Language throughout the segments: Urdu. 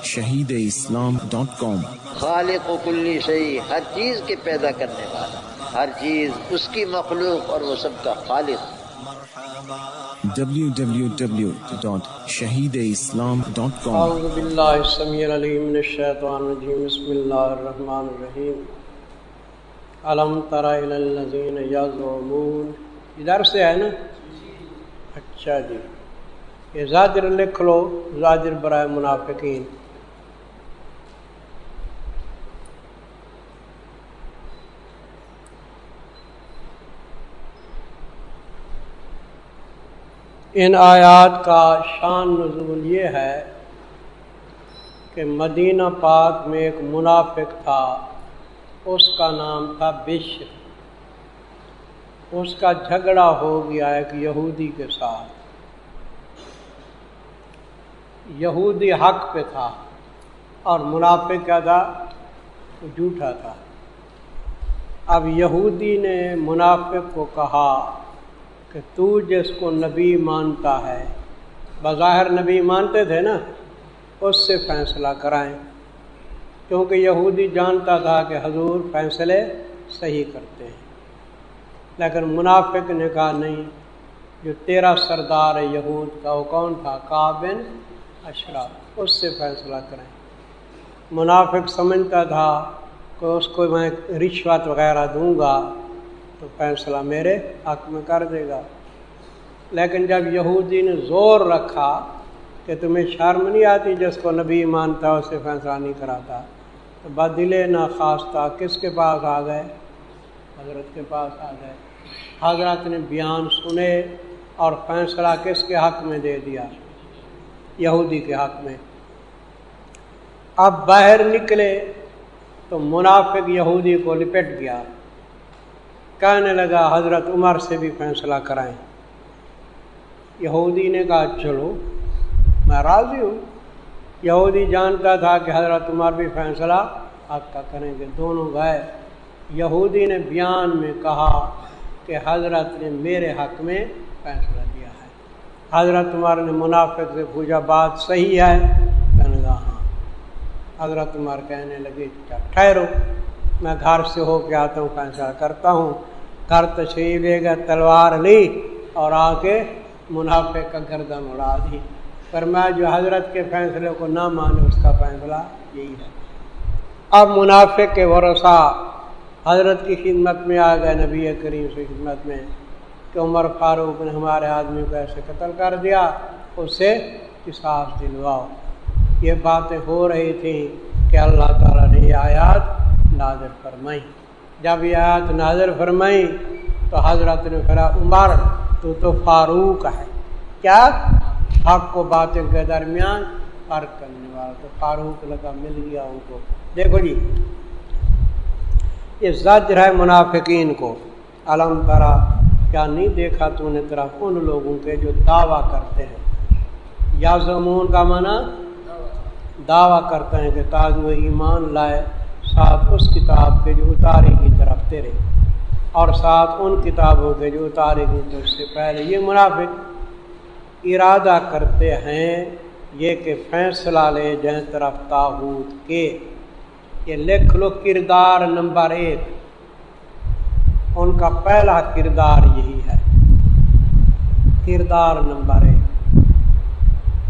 www.shahideislam.com خالق و کلی شیء، ہر چیز کے پیدا کرنے والا، ہر چیز اس کی مخلوق اور وہ سب کا خالق۔ www.shahideislam.com اعوذ باللہ السمیع العلیم من الشیطان الرجیم، بسم اللہ الرحمن الرحیم۔ الم تر الی الذین یزعمون، ادھر سے ہے نا؟ اچھا جی، یہ زاجر لکھ لو، زاجر برائے منافقین۔ ان آیات کا شان نزول یہ ہے کہ مدینہ پاک میں ایک منافق تھا، اس کا نام تھا بشر۔ اس کا جھگڑا ہو گیا ایک یہودی کے ساتھ۔ یہودی حق پہ تھا اور منافق کیا تھا؟ وہ جھوٹا تھا۔ اب یہودی نے منافق کو کہا کہ تو جس کو نبی مانتا ہے، بظاہر نبی مانتے تھے نا، اس سے فیصلہ کرائیں، کیونکہ یہودی جانتا تھا کہ حضور فیصلے صحیح کرتے ہیں۔ لیکن منافق نے کہا نہیں، جو تیرا سردار ہے یہود کا، وہ کون تھا؟ کعب بن اشرف، اس سے فیصلہ کریں۔ منافق سمجھتا تھا کہ اس کو میں رشوت وغیرہ دوں گا تو فیصلہ میرے حق میں کر دے گا۔ لیکن جب یہودی نے زور رکھا کہ تمہیں شرم نہیں آتی جس کو نبی مانتا اس سے فیصلہ نہیں کراتا، تو بدل ناخواستہ کس کے پاس آ گئے؟ حضرت کے پاس آ گئے۔ حضرت نے بیان سنے اور فیصلہ کس کے حق میں دے دیا؟ یہودی کے حق میں۔ اب باہر نکلے تو منافق یہودی کو لپٹ گیا، کہنے لگا حضرت عمر سے بھی فیصلہ کرائیں۔ یہودی نے کہا چلو میں راضی ہوں۔ یہودی جانتا تھا کہ حضرت عمر بھی فیصلہ حق کا کریں گے۔ دونوں گئے۔ یہودی نے بیان میں کہا کہ حضرت نے میرے حق میں فیصلہ دیا ہے۔ حضرت عمر نے منافق سے پوچھا بات صحیح ہے؟ کہنے لگا ہاں۔ حضرت عمر کہنے لگے ٹھہرو، میں گھر سے ہو کے آتا ہوں، فیصلہ کرتا ہوں۔ گھر تشریف لے گئے، تلوار لی اور آ کے منافق کا گردن اڑا دی۔ فرمایا جو حضرت کے فیصلے کو نہ مانے اس کا فیصلہ یہی ہے۔ اب منافق کے ورثاء حضرت کی خدمت میں آ گئے، نبی کریم سے خدمت میں، کہ عمر فاروق نے ہمارے آدمی کو ایسے قتل کر دیا، اس سے قصاص دلواؤ۔ یہ باتیں ہو رہی تھیں کہ اللہ تعالیٰ نے یہ آیات نازل فرمائی۔ جب یہ آیات نازل فرمائی تو حضرت نے فرمایا عمر تو فاروق ہے، کیا؟ حق و باطل کے درمیان فرق کرنے والا، تو فاروق لگا مل گیا ان کو۔ دیکھو جی، یہ زجر ہے منافقین کو۔ علم ترا، کیا نہیں دیکھا تو نے طرف ان لوگوں کے جو دعویٰ کرتے ہیں۔ یزعمون کا معنی دعویٰ کرتے ہیں کہ تاکہ وہ ایمان لائے ساتھ اس کتاب کے جو اتاری کی طرف تیرے، اور ساتھ ان کتابوں کے جو اتارے گی تو اس سے پہلے۔ یہ منافق ارادہ کرتے ہیں یہ کہ فیصلہ لے جائیں طرف طاغوت کے۔ یہ لکھ لو کردار نمبر 1، ان کا پہلا کردار یہی ہے، کردار نمبر 1۔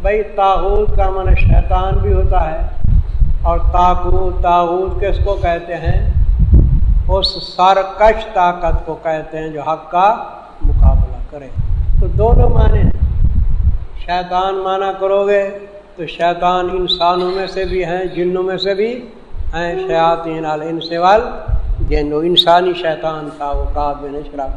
بھائی طاغوت کا معنی شیطان بھی ہوتا ہے، اور طاغوت کس کو کہتے ہیں؟ اس سرکش طاقت کو کہتے ہیں جو حق کا مقابلہ کرے۔ تو دونوں معنی ہیں۔ شیطان معنی کرو گے تو شیطان انسانوں میں سے بھی ہیں، جنوں میں سے بھی ہیں، شیاطین الانس والجن۔ انسانی شیطان تھا وہ کعب بن اشرف۔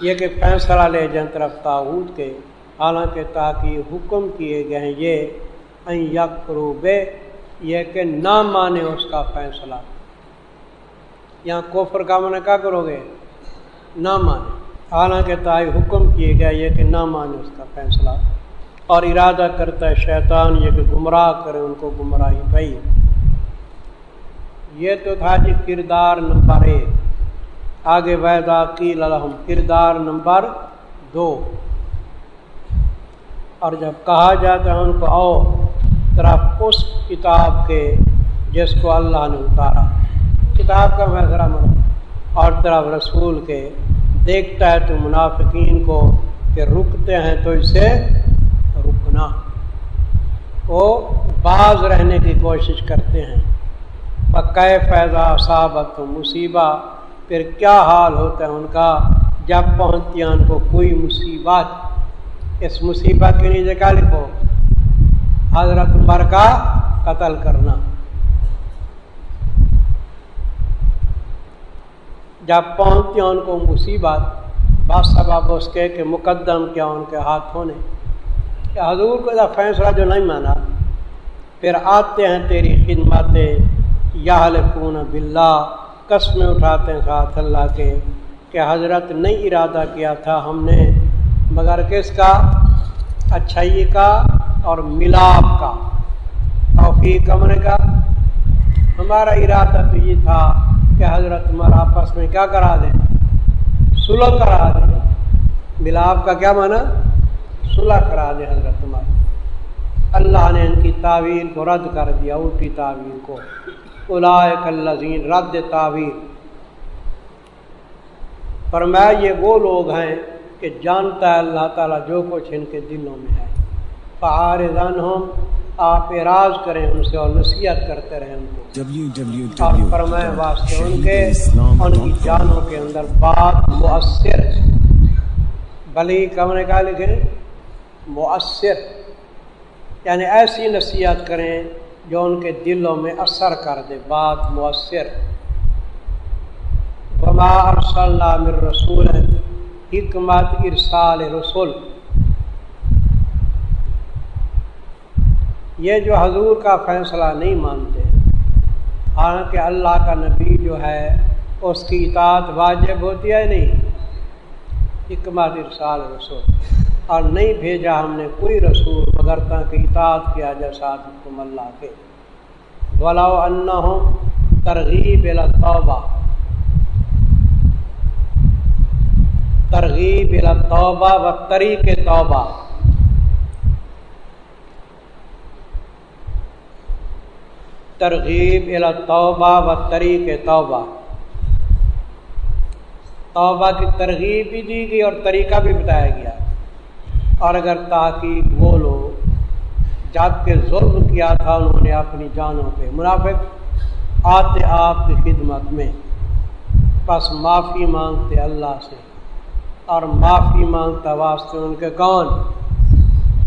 یہ کہ فیصلہ لے جائیں طرف طاغوت کے، حالانکہ تاکہ حکم کیے گئے ہیں یہ ان یکفروا بہ، یہ کہ نہ مانے اس کا فیصلہ۔ یہاں کفر کا معنی کیا کرو گے؟ نہ مانے۔ حالانکہ تاکہ حکم کیے گئے یہ کہ نہ مانے اس کا فیصلہ، اور ارادہ کرتا ہے شیطان یہ کہ گمراہ کرے ان کو گمراہی بھائی۔ یہ تو تھا جی کردار نمبر 1۔ آگے وَإِذَا قِيلَ لَهُمْ کردار نمبر 2۔ اور جب کہا جاتا ہے ان کو آؤ طرف اس کتاب کے جس کو اللہ نے اتارا، کتاب کا فیصلہ مراد، اور طرف رسول کے دیکھتا ہے تو منافقین کو کہ رکتے ہیں تو اسے رکنا، وہ باز رہنے کی کوشش کرتے ہیں۔ فَكَيْفَ إِذَا أَصَابَتْهُم مُّصِیبَۃٌ، پھر کیا حال ہوتا ہے ان کا جب پہنچتی ہے ان کو کوئی مصیبت۔ اس مصیبت کے نیچے کیا لکھو؟ حضرت عمر کا قتل کرنا۔ جب پہنچتی ہیں ان کو مصیبت، بس سبب اس کے کہ مقدم کیا ان کے ہاتھوں نے کہ حضور کو فیصلہ جو نہیں مانا، پھر آتے ہیں تیری خدمت یحلفون باللہ، قسمیں اٹھاتے ہیں ساتھ اللہ کے کہ حضرت نہیں ارادہ کیا تھا ہم نے مگر کس کا؟ اچھائی کا اور ملاپ کا، توفیق امر کا۔ ہمارا ارادہ تو یہ تھا کہ حضرت عمر آپس میں کیا کرا دیں؟ صلح کرا دیں۔ ملاپ کا کیا معنی؟ صلح کرا دیں حضرت عمر۔ اللہ نے ان کی تعویل کو رد کر دیا، الٹی تعویل کو۔ اولئک الذین، رد تعویل، فرمایا یہ وہ لوگ ہیں کہ جانتا ہے اللہ تعالیٰ جو کچھ ان کے دلوں میں ہے۔ فَأَعْرِضْ عَنْهُمْ، آپ اعراض کریں ان سے اور نصیحت کرتے رہیں ان کو، اور فرمائے واسطے ان کے ان کی جانوں کے اندر بات مؤثر، بلی کمرے کا لکھیں مؤثر، یعنی ایسی نصیحت کریں جو ان کے دلوں میں اثر کر دے، بات مؤثر۔ وما ارسلنا من رسول، حکمت ارسال رسول، یہ جو حضور کا فیصلہ نہیں مانتے، حالانکہ اللہ کا نبی جو ہے اس کی اطاعت واجب ہوتی ہے نہیں، حکمت ارسال رسول، اور نہیں بھیجا ہم نے کوئی رسول مگر تاکہ اطاعت کیا جائے ساتھ حکم اللہ کے۔ وَلَوْ أَنَّهُمْ ترغیب الی التوبہ، ترغیب الی التوبہ و طریق توبہ، ترغیب الی التوبہ و طریق توبہ، توبہ کی ترغیب بھی دی گئی اور طریقہ بھی بتایا گیا۔ اور اگر تحقیق وہ لوگ جب کہ ظلم کیا تھا انہوں نے اپنی جانوں پہ، منافق آتے آپ کی خدمت میں، بس معافی مانگتے اللہ سے، اور معافی مانگتا واسطے ان کے کون؟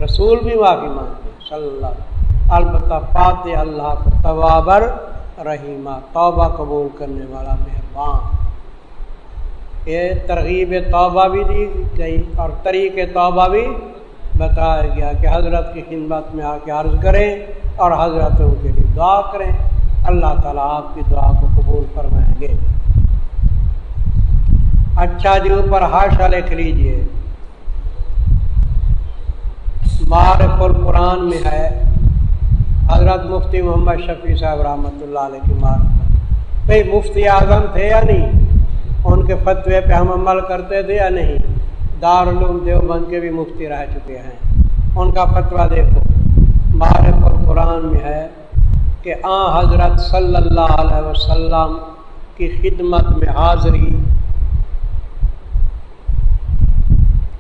رسول بھی معافی مانگتے صلی اللہ علیہ وسلم، البتہ پاتے اللہ کو توابر رحیمہ، توبہ قبول کرنے والا مہربان۔ یہ ترغیب توبہ بھی دی گئی اور طریق توبہ بھی بتایا گیا کہ حضرت کی خدمت میں آ کے عرض کریں اور حضرتوں کے لیے دعا کریں، اللہ تعالیٰ آپ کی دعا کو قبول فرمائیں گے۔ اچھا جی، اوپر حاشا لکھ لیجئے، معارف القرآن میں ہے، حضرت مفتی محمد شفیع صاحب رحمۃ اللہ علیہ کی معرفت۔ بھئی مفتی اعظم تھے یا نہیں؟ ان کے فتوے پہ ہم عمل کرتے تھے یا نہیں؟ دارالعلوم دیوبند کے بھی مفتی رہ چکے ہیں، ان کا فتویٰ دیکھو۔ معارف القرآن میں ہے کہ حضرت صلی اللہ علیہ وسلم کی خدمت میں حاضری،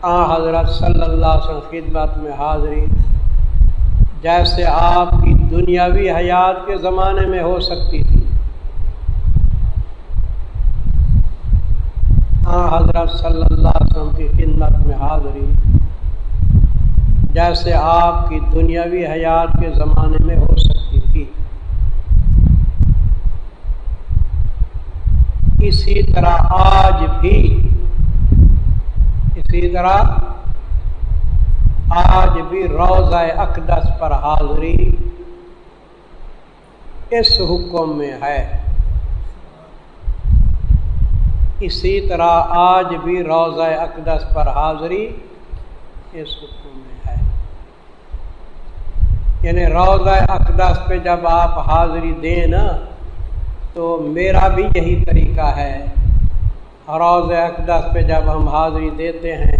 حضرت صلی اللہ علیہ وسلم خدمت میں حاضری جیسے آپ کی دنیاوی حیات کے زمانے میں ہو سکتی تھی، حضرت صلی اللہ علیہ وسلم کی خدمت میں حاضری جیسے آپ کی دنیاوی حیات کے زمانے میں ہو سکتی تھی، اسی طرح آج بھی روضہ اقدس پر حاضری اس حکم میں ہے۔ اسی طرح آج بھی روضہ اقدس پر حاضری اس حکم میں ہے، یعنی روضہ اقدس پہ جب آپ حاضری دیں نا تو میرا بھی یہی طریقہ ہے، روضہ اقدس پہ جب ہم حاضری دیتے ہیں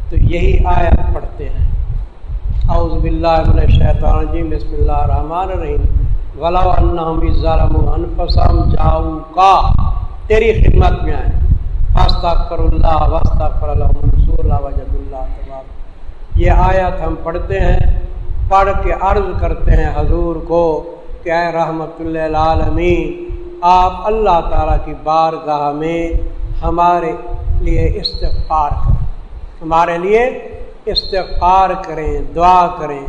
تو یہی آیت پڑھتے ہیں، اعوذ اعوذ باللہ من الشیطان الرجیم بسم اللہ الرحمن الرحیم ولو انہم اذ ظلموا انفسہم جاؤکا تیری خدمت میں آئے استغفر اللہ واستغفر لهم رسول اللہ وجد اللہ تبارک. یہ آیت ہم پڑھتے ہیں، پڑھ کے عرض کرتے ہیں حضور کو کہ اے رحمت للعالمین آپ اللہ تعالیٰ کی بارگاہ میں ہمارے لیے استغفار کریں، ہمارے لیے استغفار کریں، دعا کریں،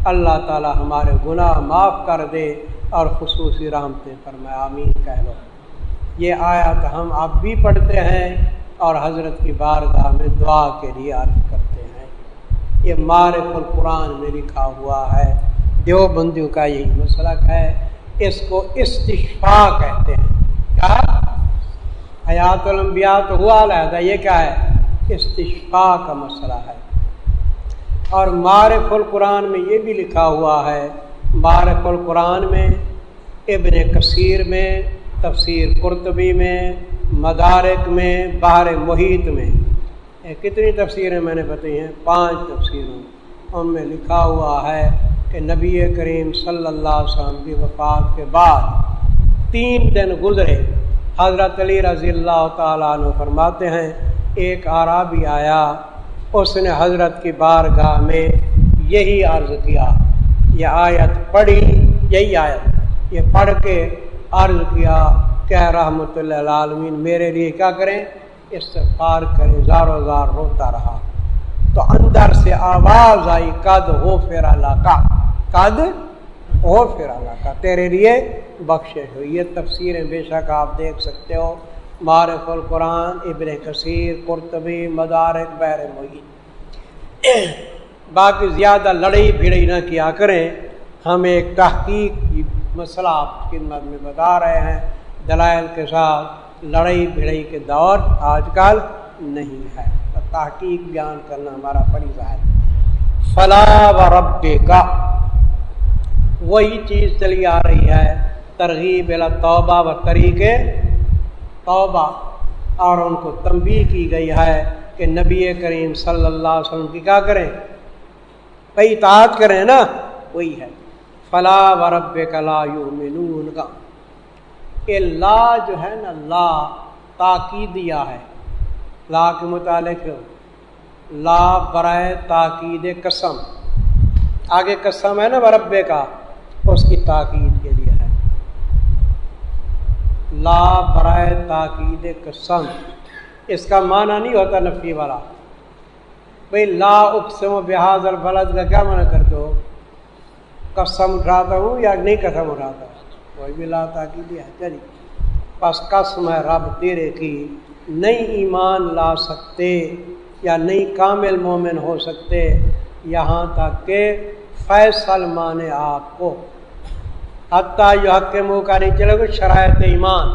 اللہ تعالیٰ ہمارے گناہ معاف کر دے اور خصوصی رحمتیں فرمائے، آمین کہہ لو. یہ آیات ہم اب بھی پڑھتے ہیں اور حضرت کی بارگاہ میں دعا کے لیے عرض کرتے ہیں. یہ معرف القرآن میں لکھا ہوا ہے، دیوبندیوں کا یہی مسلک ہے، اس کو استشفاء کہتے ہیں. کیا حیات الانبیاء تو ہوا علیحدہ، یہ کیا ہے؟ استشفاء کا مسئلہ ہے. اور معرف القرآن میں یہ بھی لکھا ہوا ہے، معرف القرآن میں، ابن کثیر میں، تفسیر قرطبی میں، مدارک میں، بحر محیط میں، کتنی تفسیریں میں نے بتائی ہیں؟ 5 تفسیروں. ان میں لکھا ہوا ہے کہ نبی کریم صلی اللہ علیہ وسلم کی وفات کے بعد 3 دن گزرے. حضرت علی رضی اللہ تعالیٰ عنہ فرماتے ہیں ایک اعرابی آیا، اس نے حضرت کی بارگاہ میں یہی عرض کیا، یہ آیت پڑھی، یہی آیت یہ پڑھ کے عرض کیا کہ رحمت اللہ العالمین میرے لیے کیا کریں؟ استغفار کریں. زارو زار روتا رہا تو اندر سے آواز آئی قد غفر لک، قد غفر لک، تیرے لیے بخشش ہوئی. یہ تفسیریں بے شک آپ دیکھ سکتے ہو، معرف القرآن، ابن کثیر، قرطبی، مدارک، بحر محیط. باقی زیادہ لڑائی بھیڑی نہ کیا کریں، ہم ایک تحقیق کی مسئلہ آپ کی خدمت میں بتا رہے ہیں دلائل کے ساتھ. لڑائی بھیڑی کے دور آج کل نہیں ہے، تحقیق بیان کرنا ہمارا فریضہ ہے. فلا وربک، وہی چیز چلی آ رہی ہے، ترغیب الی توبہ و طریق توبہ، اور ان کو تنبیہ کی گئی ہے کہ نبی کریم صلی اللہ علیہ وسلم کی کیا کریں؟ بھئی اطاعت کریں نا، وہی ہے. فلا وربک لا یؤمنون کا یہ لا جو ہے نا، لا تاکیدیہ ہے. لا کے متعلق لا برائے تاکید قسم، آگے قسم ہے نا ورب کا، اس کی تاکید کے لیے ہے. لا برائے تاکید قسم، اس کا معنی نہیں ہوتا نفی والا. بھئی لا اقسم بہذا البلد کا کیا معنی کرتے ہو؟ قسم اٹھاتا ہوں یا نہیں قسم اٹھاتا؟ کوئی بھی لا تاکیدی ہے. چلیے بس قسم ہے رب تیرے کی، نہیں ایمان لا سکتے یا نہیں کامل مومن ہو سکتے یہاں تک کہ فیصل مانے آپ کو. حتیٰ یہ حق کے منہ کا نہیں چلے گا. شرائط ایمان،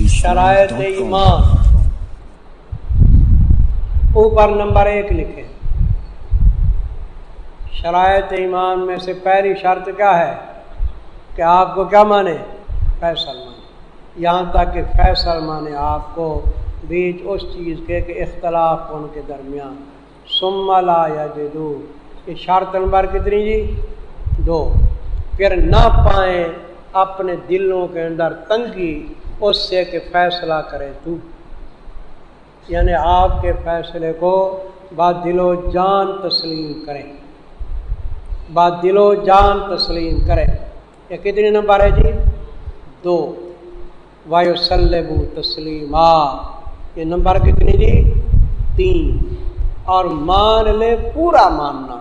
شرائط ایمان اوپر نمبر 1 لکھیں. شرائط ایمان میں سے پہلی شرط کیا ہے؟ کہ آپ کو کیا مانے؟ فیصل مانے. یہاں تک کہ فیصل مانے آپ کو بیچ اس چیز کے کہ اختلاف ان کے درمیان. ثم لا یجدوا، یہ شرط نمبر کتنی جی؟ 2. پھر نہ پائیں اپنے دلوں کے اندر تنگی اس سے کہ فیصلہ کرے تو، یعنی آپ کے فیصلے کو با دل و جان تسلیم کریں، با دل و جان تسلیم کریں. یہ کتنی نمبر ہے جی؟ 2. وَيُسَلِّمُوا تَسْلِيمًا، یہ نمبر کتنی جی؟ 3. اور مان لے، پورا ماننا.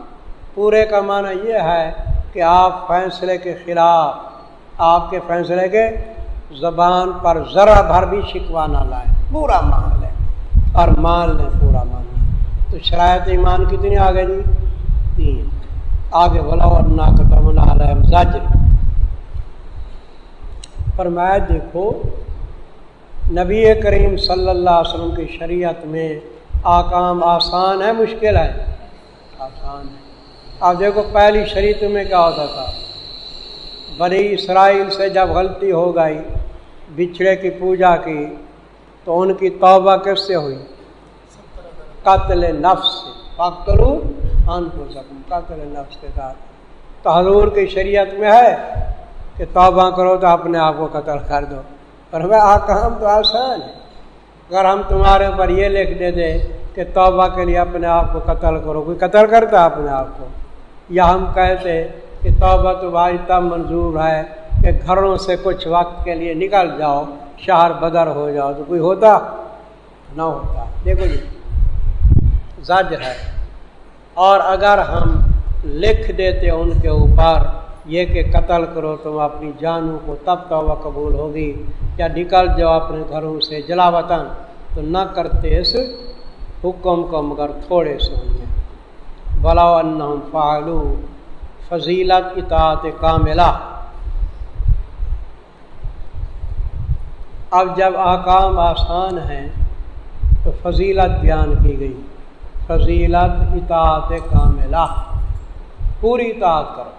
پورے کا معنی یہ ہے کہ آپ فیصلے کے خلاف، آپ کے فیصلے کے زبان پر ذرا بھر بھی شکوہ نہ لائیں، پورا مان لیں اور مان لیں، پورا مان لیں. تو شرائط ایمان کتنی آگے جی؟ 3. آگے وَلَوْ أَنَّا كَتَبْنَا عَلَيْهِمْ زَجْرًا، فرمایا دیکھو نبی کریم صلی اللہ علیہ وسلم کی شریعت میں آکام آسان ہے مشکل ہے؟ آسان ہے. اب دیکھو پہلی شریعت میں کیا ہوتا تھا، بنی اسرائیل سے جب غلطی ہو گئی بچھڑے کی پوجا کی تو ان کی توبہ کس سے ہوئی؟ قتل نفس سے. فَاقْتُلُوا انفسکم قتل نفس کے ساتھ. تو حضور کی شریعت میں ہے کہ توبہ کرو تو اپنے آپ کو قتل کر دو. اور ہمیں احکام تو آسان ہے. اگر ہم تمہارے اوپر یہ لکھ دیتے کہ توبہ کے لیے اپنے آپ کو قتل کرو، کوئی قتل کرتا اپنے آپ کو؟ یا ہم کہتے کہ توبہ تو بھائی تب منظور ہے کہ گھروں سے کچھ وقت کے لیے نکل جاؤ، شہر بدر ہو جاؤ، تو کوئی ہوتا؟ نہ ہوتا. دیکھو جی زجر ہے. اور اگر ہم لکھ دیتے ان کے اوپر یہ کہ قتل کرو تم اپنی جانوں کو، تب توبہ قبول ہوگی، یا نکل جاؤ اپنے گھروں سے جلا وطن، تو نہ کرتے اس حکم کو مگر تھوڑے سونے. وَلَوْ أَنَّهُمْ فَعَلُوا فضیلت اطاعت کاملہ. اب جب احکام آسان ہیں تو فضیلت بیان کی گئی. فضیلت اطاعت کاملہ، پوری اطاعت کرو.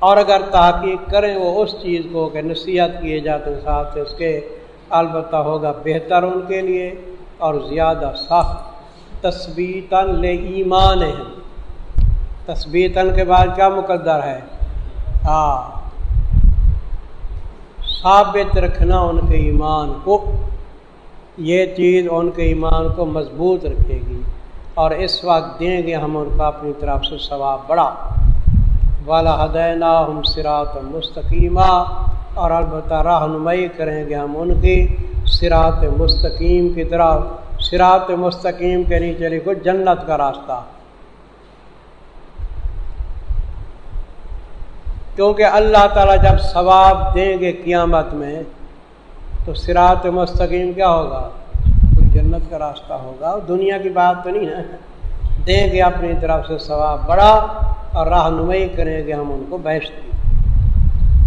اور اگر تحقیق کریں وہ اس چیز کو کہ نصیحت کیے جاتے ساتھ اس کے، البتہ ہوگا بہتر ان کے لیے اور زیادہ سخت. تثبیتاً لایمانہم، تثبیتاً کے بعد کیا مقدر ہے؟ ثابت رکھنا ان کے ایمان کو. یہ چیز ان کے ایمان کو مضبوط رکھے گی، اور اس وقت دیں گے ہم ان کو اپنی طرف سے ثواب بڑا. وَلَهَدَيْنَاهُمْ صِرَاطًا مُسْتَقِيمًا، اور البتہ رہنمائی کریں گے ہم ان کی صراط مستقیم کی طرف. صراط مستقیم کے نیچے لکھو جنت کا راستہ، کیونکہ اللہ تعالیٰ جب ثواب دیں گے قیامت میں تو صراط مستقیم کیا ہوگا؟ کوئی جنت کا راستہ ہوگا. دنیا کی بات تو نہیں ہے. دیں گے اپنی طرف سے ثواب بڑا اور رہنمائی کریں گے ہم ان کو بہشت کی.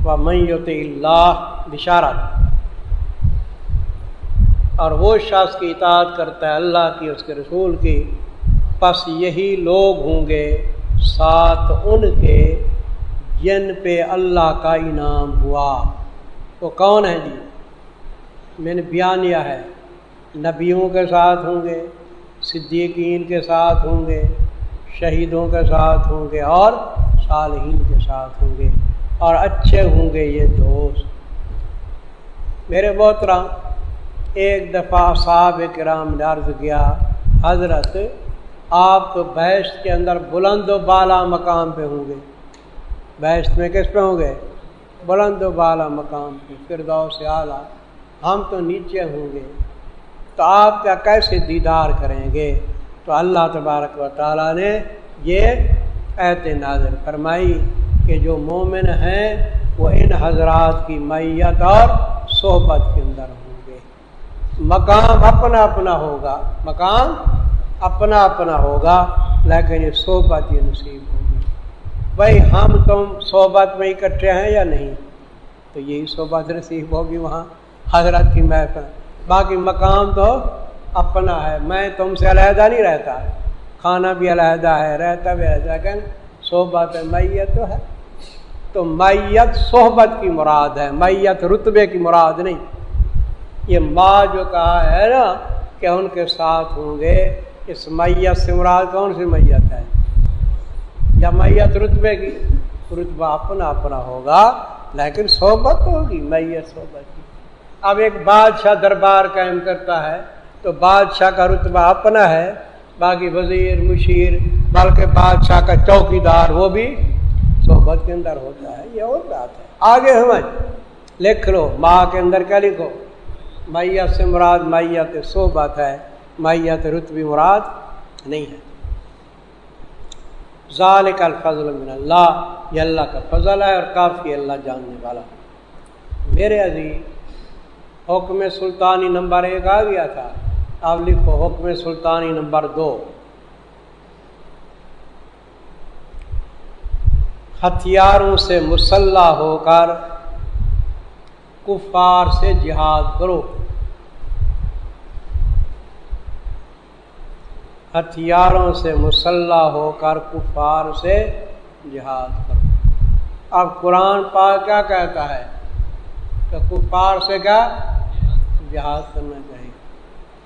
وَمَن يُطِعِ اللَّهَ بشارت، اور وہ شخص کی اطاعت کرتا ہے اللہ کی، اس کے رسول کی، پس یہی لوگ ہوں گے ساتھ ان کے جن پہ اللہ کا انعام ہوا. وہ کون ہے جی؟ میں نے بیان کیا ہے. نبیوں کے ساتھ ہوں گے، صدیقین کے ساتھ ہوں گے، شہیدوں کے ساتھ ہوں گے، اور صالحین کے ساتھ ہوں گے، اور اچھے ہوں گے یہ دوست. میرے محترم، ایک دفعہ صحابہ کرام نے عرض کیا، حضرت آپ تو بہشت کے اندر بلند و بالا مقام پہ ہوں گے. بہشت میں کس پہ ہوں گے؟ بلند و بالا مقام پہ، فردوس اعلیٰ. ہم تو نیچے ہوں گے، تو آپ کیا کیسے دیدار کریں گے؟ تو اللہ تبارک و تعالیٰ نے یہ آیت نازل فرمائی کہ جو مومن ہیں وہ ان حضرات کی معیت اور صحبت کے اندر ہوں گے. مقام اپنا اپنا ہوگا، مقام اپنا اپنا ہوگا، لیکن یہ صحبت یہ نصیب ہوگی. بھائی ہم تم صحبت میں اکٹھے ہیں یا نہیں؟ تو یہی صحبت نصیب ہوگی وہاں حضرت کی محفل. باقی مقام تو اپنا ہے. میں تم سے علیحدہ نہیں رہتا، کھانا بھی علیحدہ ہے، رہتا بھی علیحدہ، لیکن صحبت میت تو ہے. تو میت صحبت کی مراد ہے، میت رتبے کی مراد نہیں. یہ ماں جو کہا ہے نا کہ ان کے ساتھ ہوں گے، اس میت سے مراد کون سی میت ہے؟ یا میت رتبے کی؟ رتبہ اپنا اپنا ہوگا لیکن صحبت ہوگی، میت صحبت کی. اب ایک بادشاہ دربار قائم کرتا ہے تو بادشاہ کا رتبہ اپنا ہے، باقی وزیر مشیر بلکہ بادشاہ کا چوکی دار وہ بھی صحبت کے اندر ہوتا ہے. یہ اور بات ہے. آگے ہمیں لکھ لو، ماں کے اندر کیا لکھو؟ میت سے مراد میت صحبت ہے، میت رتبی مراد نہیں ہے. ذالک الفضل من اللہ، یہ اللہ کا فضل ہے اور کافی اللہ جاننے والا. میرے عزیز، حکم سلطانی نمبر 1 آ گیا تھا. اب لکھو حکم سلطانی نمبر 2. ہتھیاروں سے مسلح ہو کر کفار سے جہاد کرو. ہتھیاروں سے مسلح ہو کر کفار سے جہاد کرو. اب قرآن پاک کیا کہتا ہے کہ کفار سے کیا جہاد کرنا چاہیے.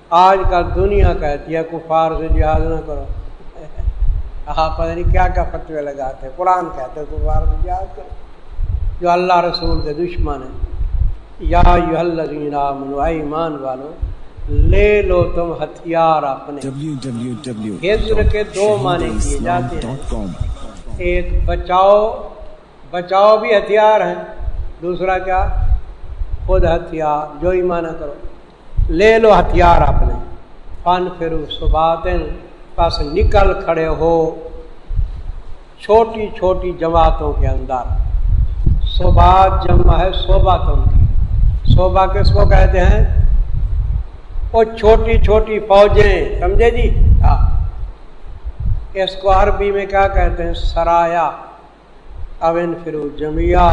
آج کل دنیا کہتی ہے کفار سے جہاد نہ کرو، آپ پتہ نہیں کیا کیا فتوے لگاتے ہیں۔ قرآن کہتے ہیں کفار سے جہاد کرو جو اللہ رسول کے دشمن ہیں۔ یا ایھا الذین آمنوا، اے ایمان والو، لے لو تم ہتھیار اپنے۔ ہجر کے دو معنی کیے جاتے ہیں، www.islam.com ایک بچاؤ بھی ہتھیار ہیں، دوسرا کیا؟ خود ہتھیار، جو ایمان کرو لے لو ہتھیار اپنے۔ فن فرو صباتن، پس نکل کھڑے ہو چھوٹی چھوٹی جماعتوں کے اندر۔ صبات جمع ہے صوباتوں کی، صوبہ کس کو کہتے ہیں؟ وہ چھوٹی چھوٹی فوجیں، سمجھے جی؟ ہاں، اس کو عربی میں کیا کہتے ہیں؟ سرایا۔ او انفروا جميعا،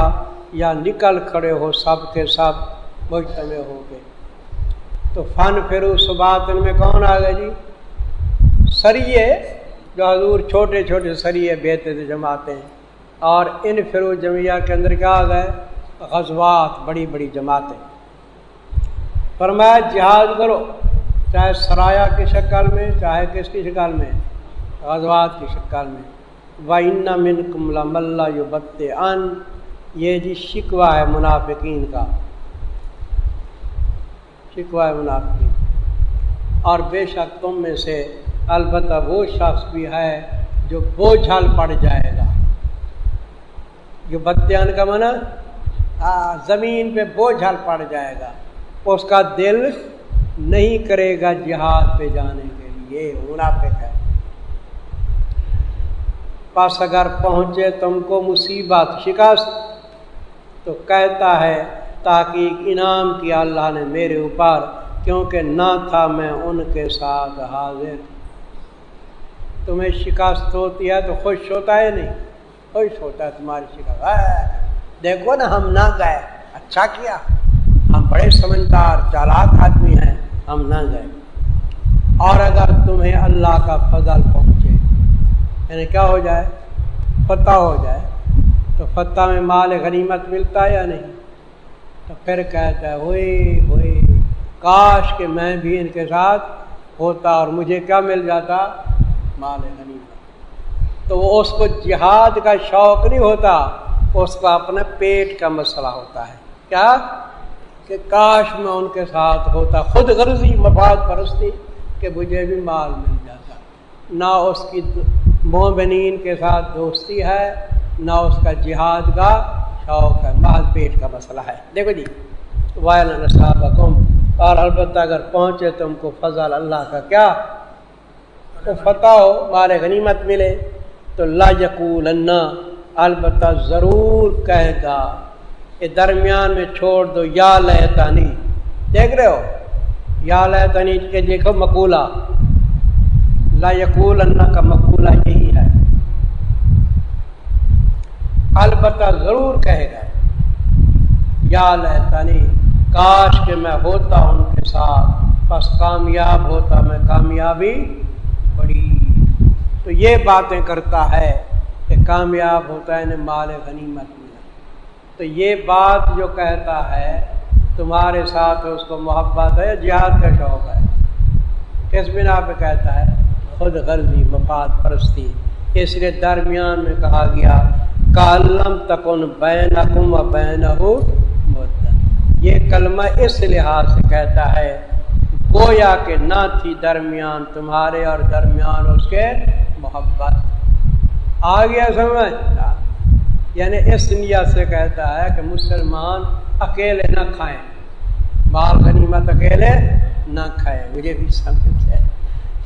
یا نکل کھڑے ہو سب کے سب مجتمع ہو کے۔ تو فن فرو صباتن میں کون آ گئے جی؟ سریے، جو حضور چھوٹے چھوٹے سریے بھیجتے تھے جماعتیں، اور انفروا جميعا کے اندر کیا آ گئے؟ غزوات، بڑی بڑی جماعتیں۔ فرمایا جہاد کرو، چاہے سرایا کی شکل میں، چاہے کس کی شکل میں؟ غزوات کی شکل میں۔ وَإِنَّ مِنْكُمْ لَمَن لَّيُبَطِّئَنَّ، یہ جی شکوہ ہے منافقین کا، شکوہ ہے منافقین۔ اور بے شک تم میں سے البتہ وہ شخص بھی ہے جو بوجھل پڑ جائے گا۔ یبطئن کا معنی زمین پہ بوجھل پڑ جائے گا، اس کا دل نہیں کرے گا جہاد پہ جانے کے لیے، منافق ہے۔ پس اگر پہنچے تم کو مصیبت، شکست، تو کہتا ہے تحقیق انعام کیا اللہ نے میرے اوپر، کیونکہ نہ تھا میں ان کے ساتھ حاضر۔ تمہیں شکست ہوتی ہے تو خوش ہوتا ہے؟ نہیں، خوش ہوتا ہے تمہاری شکست۔ دیکھو نا ہم نہ گئے، اچھا کیا، ہم بڑے سمجھدار چالاک آدمی ہیں، ہم نہ گئے۔ اور اگر تمہیں اللہ کا فضل پہنچے، یعنی کیا ہو جائے؟ فتح ہو جائے، تو فتح میں مال غنیمت ملتا ہے یا نہیں؟ تو پھر کہتا ہے ہوئے ہوئے کاش کہ میں بھی ان کے ساتھ ہوتا اور مجھے کیا مل جاتا؟ مال غنیمت۔ تو وہ اس کو جہاد کا شوق نہیں ہوتا، اس کو اپنے پیٹ کا مسئلہ ہوتا ہے، کیا؟ کہ کاش میں ان کے ساتھ ہوتا، خود غرضی، مفاد پرستی، کہ مجھے بھی مال مل جاتا۔ نہ اس کی مومنین کے ساتھ دوستی ہے، نہ اس کا جہاد کا شوق ہے، مال پیٹ کا مسئلہ ہے۔ دیکھو جی، وَإِنْ أَصَابَكُمْ، اور البتہ اگر پہنچے تم کو فضل اللہ کا، کیا؟ تو فتح ہو، مال غنیمت ملے، تو لا یقولن، البتہ ضرور کہے گا، کہ درمیان میں چھوڑ دو یا لیتنی، دیکھ رہے ہو یا لیتنی کے دیکھو مقولہ، لا یقولن کا مقولہ یہی ہے، البتہ ضرور کہے گا یا لیتنی، کاش کہ میں ہوتا ان کے ساتھ، پس کامیاب ہوتا میں کامیابی بڑی۔ تو یہ باتیں کرتا ہے کہ کامیاب ہوتا ہے، انہیں مال غنیمت ملا۔ تو یہ بات جو کہتا ہے تمہارے ساتھ اس کو محبت ہے، جہاد کا شوق ہے، کس بنا پہ کہتا ہے؟ خود غرضی، مفاد پرستی۔ اس لیے درمیان میں کہا گیا کَلَّمْ تَكُنْ بَيْنَكُمْ وَبَيْنَهُ مُوَدَّةٌ، یہ کلمہ اس لحاظ سے کہتا ہے گویا کہ نہ تھی درمیان تمہارے اور درمیان اس کے محبت۔ آ گیا سمجھ؟ یعنی اس نیت سے کہتا ہے کہ مسلمان اکیلے نہ کھائیں، مال غنیمت اکیلے نہ کھائیں، مجھے بھی سمجھ ہے۔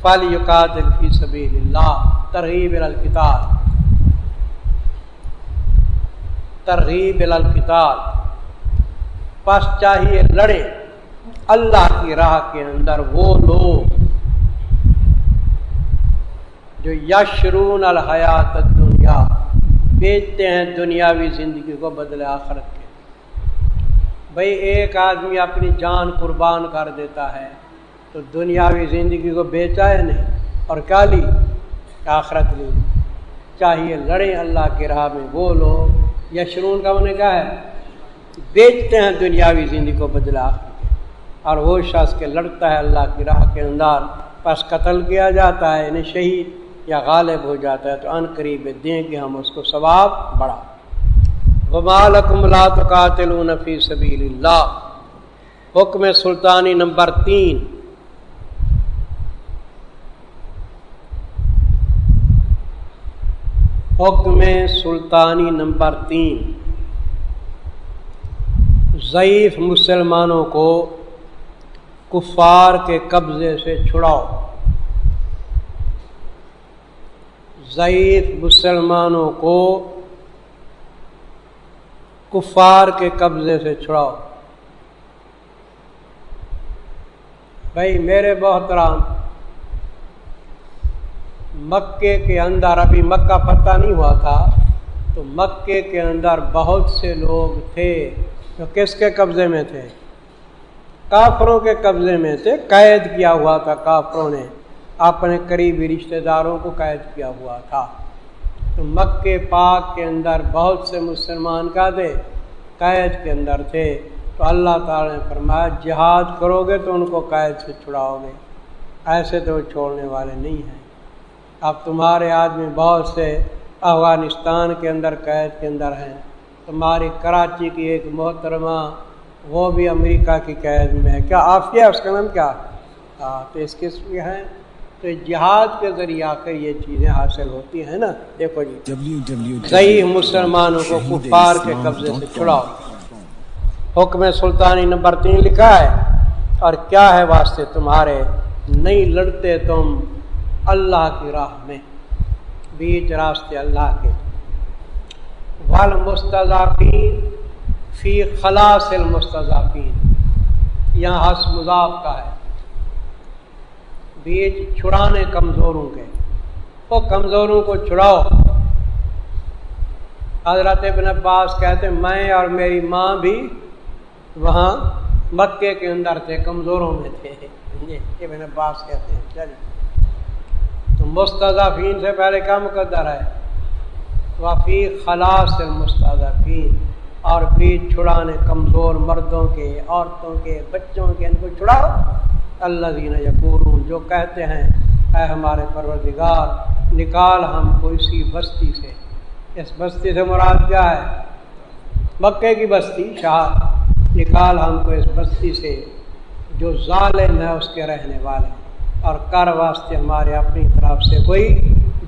فَلْيُقَاتِلْ فِي سَبِيلِ اللَّهِ، ترغیب الی القتال، ترغیب الی القتال، پس چاہیے لڑے اللہ کی راہ کے اندر وہ لوگ جو یشرون الحیات الدنیا، بیچتے ہیں دنیاوی زندگی کو بدلے آخرت کے۔ بھئی ایک آدمی اپنی جان قربان کر دیتا ہے تو دنیاوی زندگی کو بیچا ہے نہیں، اور کیا لی؟ آخرت لی۔ چاہیے لڑیں اللہ کی راہ میں وہ لوگ، یشرون کا معنی کیا ہے؟ بیچتے ہیں دنیاوی زندگی کو بدلے آخرت کے۔ اور وہ شخص کے لڑتا ہے اللہ کی راہ کے اندر پس قتل کیا جاتا ہے یعنی شہید یا غالب ہو جاتا ہے تو ان قریب دیں گے ہم اس کو ثواب بڑھا۔ وَمَا لَكُمْ لَا تُقَاتِلُونَ فِي سَبِيلِ اللَّهِ، حکم سلطانی نمبر 3، حکم سلطانی نمبر 3، ضعیف مسلمانوں کو کفار کے قبضے سے چھڑاؤ، ضعیف مسلمانوں کو کفار کے قبضے سے چھڑاؤ۔ بھائی میرے محترم، مکے کے اندر ابھی مکہ فتح نہیں ہوا تھا تو مکے کے اندر بہت سے لوگ تھے جو کس کے قبضے میں تھے؟ کافروں کے قبضے میں تھے، قید کیا ہوا تھا کافروں نے، اپنے قریبی رشتہ داروں کو قید کیا ہوا تھا۔ تو مکے پاک کے اندر بہت سے مسلمان کا تھے قید کے اندر تھے، تو اللہ تعالی نے فرمایا جہاد کرو گے تو ان کو قید سے چھڑاؤ گے، ایسے تو وہ چھوڑنے والے نہیں ہیں۔ اب تمہارے آدمی بہت سے افغانستان کے اندر قید کے اندر ہیں، تمہاری کراچی کی ایک محترمہ وہ بھی امریکہ کی قید میں ہے، کیا عافیہ اس کا نام کیا؟ تو اس قسم کے ہیں، تو جہاد کے ذریعے آ کر یہ چیزیں حاصل ہوتی ہیں نا۔ دیکھو جی، ضعیف مسلمانوں کو کفار کے قبضے سے چھڑاؤ، حکم سلطانی نمبر 3 لکھا ہے، اور کیا ہے واسطے تمہارے نہیں لڑتے تم اللہ کی راہ میں، بیچ راستے اللہ کے، والمستضعفین فی خلاص المستضعفین، یہاں حس مضاف کا ہے، بیچ چھڑانے کمزوروں کے، وہ کمزوروں کو چھڑاؤ۔ حضرت ابن عباس کہتے ہیں میں اور میری ماں بھی وہاں مکے کے اندر تھے، کمزوروں میں تھے، ابن عباس کہتے ہیں۔ چلیے تو مستضعفین سے پہلے کیا مقدر ہے؟ وفی خلاص المستضعفین، اور بیچ چھڑانے کمزور مردوں کے، عورتوں کے، بچوں کے، ان کو چھڑاؤ۔ الذین یقولون، جو کہتے ہیں اے ہمارے پروردگار نکال ہم کو اسی بستی سے، اس بستی سے مراد کیا ہے؟ مکے کی بستی شاہ، نکال ہم کو اس بستی سے جو ظالم ہے اس کے رہنے والے، اور کر واسطے ہمارے اپنی طرف سے کوئی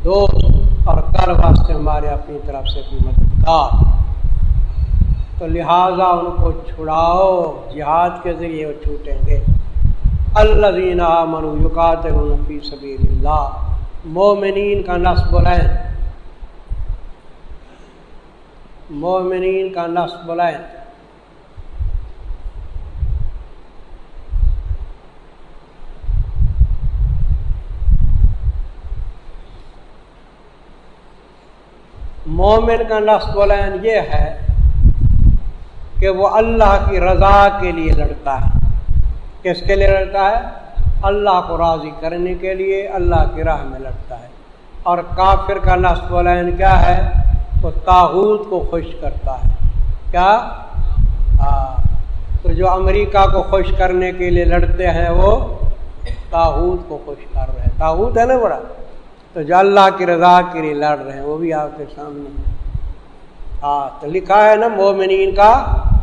دوست، اور کر واسطے ہمارے اپنی طرف سے کوئی مددگار، تو لہٰذا ان کو چھڑاؤ، جہاد کے ذریعے وہ چھوٹیں گے۔ الذین آمنوا یقاتلون فی سبیل اللہ، مومنین کا نصب العین، مومنین کا نصب العین، مومن کا نصب العین یہ ہے کہ وہ اللہ کی رضا کے لیے لڑتا ہے۔ کس کے لیے لڑتا ہے؟ اللہ کو راضی کرنے کے لیے، اللہ کی راہ میں لڑتا ہے۔ اور کافر کا نصب العین کیا ہے؟ وہ طاغوت کو خوش کرتا ہے۔ کیا؟ تو جو امریکہ کو خوش کرنے کے لیے لڑتے ہیں وہ طاغوت کو خوش کر رہے ہیں، طاغوت ہے نا بڑا، تو جو اللہ کی رضا کے لیے لڑ رہے ہیں وہ بھی آپ کے سامنے ہے۔ تو لکھا ہے نا مومنین کا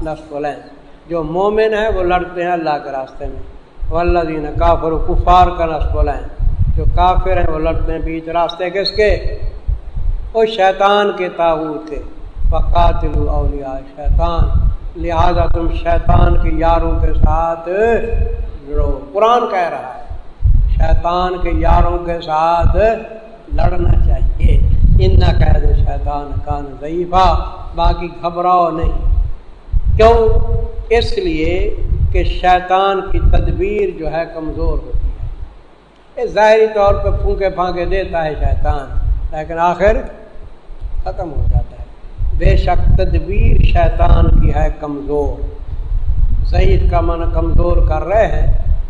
نصب العین، جو مومن ہے وہ لڑتے ہیں اللہ کے راستے میں۔ والذین کافروا، کفار کا نصب العین، جو کافر ہیں وہ لڑتے ہیں بیچ راستے کس کے؟ وہ شیطان کے، طاغوت کے۔ فقاتلوا اولیاء شیطان، لہذا تم شیطان کے یاروں کے ساتھ لڑو۔ قرآن کہہ رہا ہے شیطان کے یاروں کے ساتھ لڑنا چاہیے۔ ان قید شیطان کان ضعیفا، باقی گھبراؤ نہیں۔ کیوں؟ اس لیے کہ شیطان کی تدبیر جو ہے کمزور ہوتی ہے۔ یہ ظاہری طور پہ پھونکے پھانکے دیتا ہے شیطان، لیکن آخر ختم ہو جاتا ہے۔ بے شک تدبیر شیطان کی ہے کمزور۔ ضعیف کا معنی کمزور کر رہے ہیں،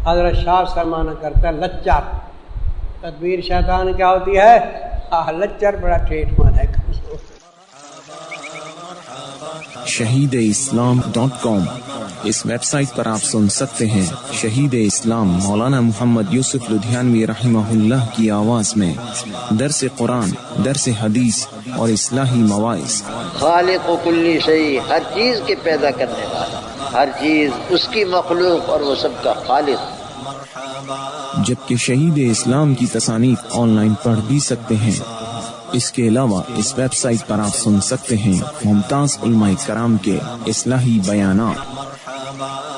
حضرت شاہ سے معنی کرتا ہے لچر۔ تدبیر شیطان کیا ہوتی ہے؟ لچر، بڑا ٹھیٹ معنی ہے کمزور۔ shahideislam.com۔ اس ویب سائٹ پر آپ سن سکتے ہیں شہید اسلام مولانا محمد یوسف لدھیانوی رحمہ اللہ کی آواز میں درس قرآن، درس حدیث اور اصلاحی مواعظ۔ خالق و کلی شیء، ہر چیز کے پیدا کرنے والا، ہر چیز اس کی مخلوق اور وہ سب کا خالق۔ جبکہ شہید اسلام کی تصانیف آن لائن پڑھ بھی سکتے ہیں۔ اس کے علاوہ اس ویب سائٹ پر آپ سن سکتے ہیں ممتاز علماء کرام کے اصلاحی بیانات۔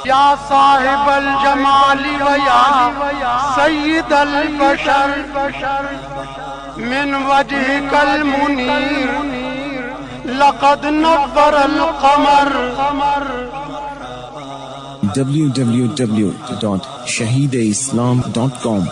یا صاحب الجمال و یا سید البشر من وجهك المنیر لقد نور القمر۔ www.shahideislam.com